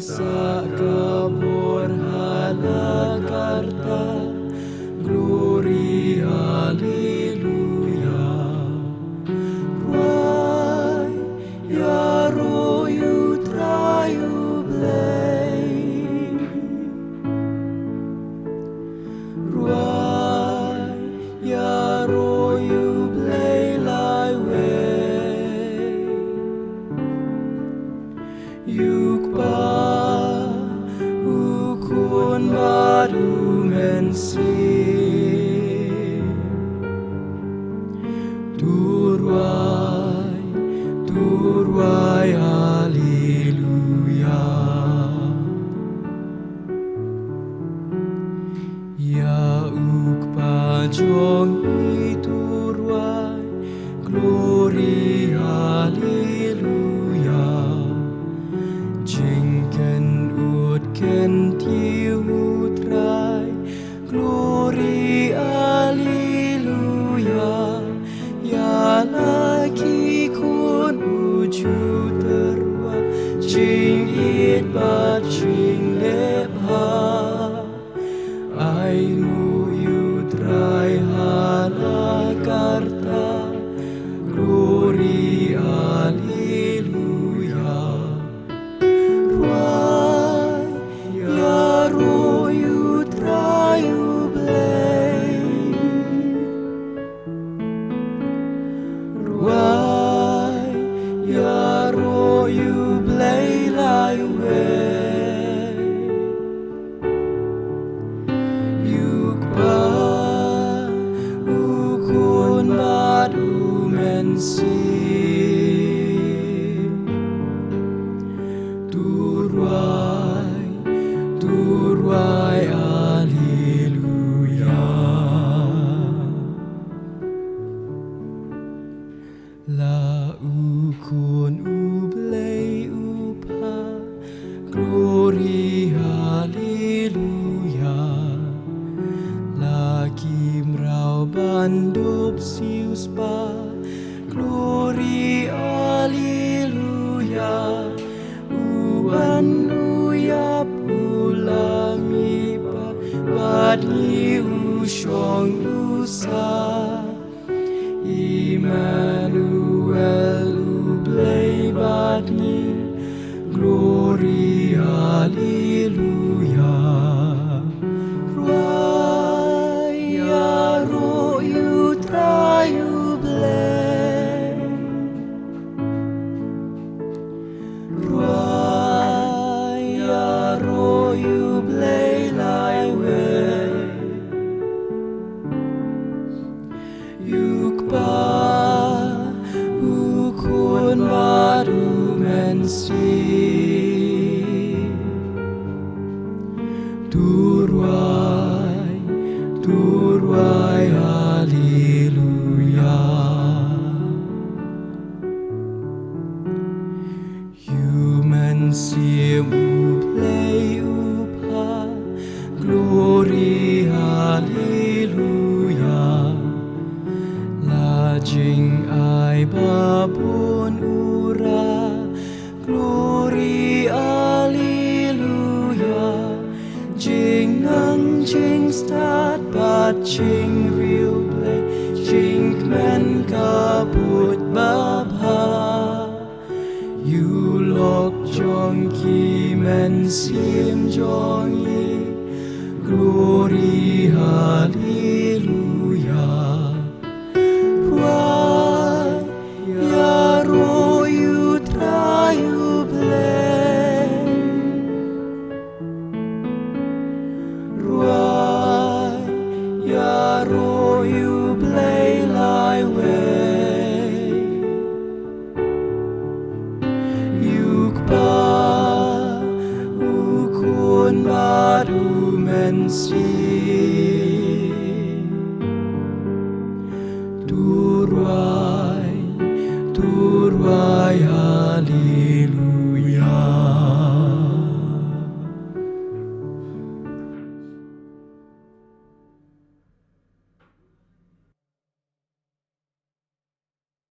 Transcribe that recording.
sa kaborhalakarta, glory, hallelujah. Ruai, yaro you triublei. Ruai, yaro you blei lai way. Yukpa, ukun badu mensi. Turwai, hallelujah. Ya ukpa jong iturwai, glory, hallelujah. Jingken utken tiutrai, glory, hallelujah. Ya laki kun uju terwa, jing it bat jing lepha. I know you try halakarta, glory, hallelujah. Ruai, yaro you triublei. Ruai, yaro you blei lai way. Yukpa, ukun badu mensi. Turwai, hallelujah. La ukun ublei upa, glory, hallelujah. La kimrau bandup sius pa, glory, hallelujah. Uban uyap ulami pa, badni usyong usa. Emmanuel ublei badni, glory, hallelujah. Ruai, yaro you triublei. Ruai, yaro you blei lai way. Yukpa, ukun badu mensi. Turwai, hallelujah. Human sim ublei upa, glory, hallelujah. Lajing ay babon ura, glory, hallelujah. Jing nang jing start bat jing real play, jing men kaput babha. You lock jong ki men sim jong yi, glory, hallelujah. Ruai, yaro you triublei. Ruai, yaro you blei lai way. Yukpa, ukun badu mensi. Turwai, hallelujah.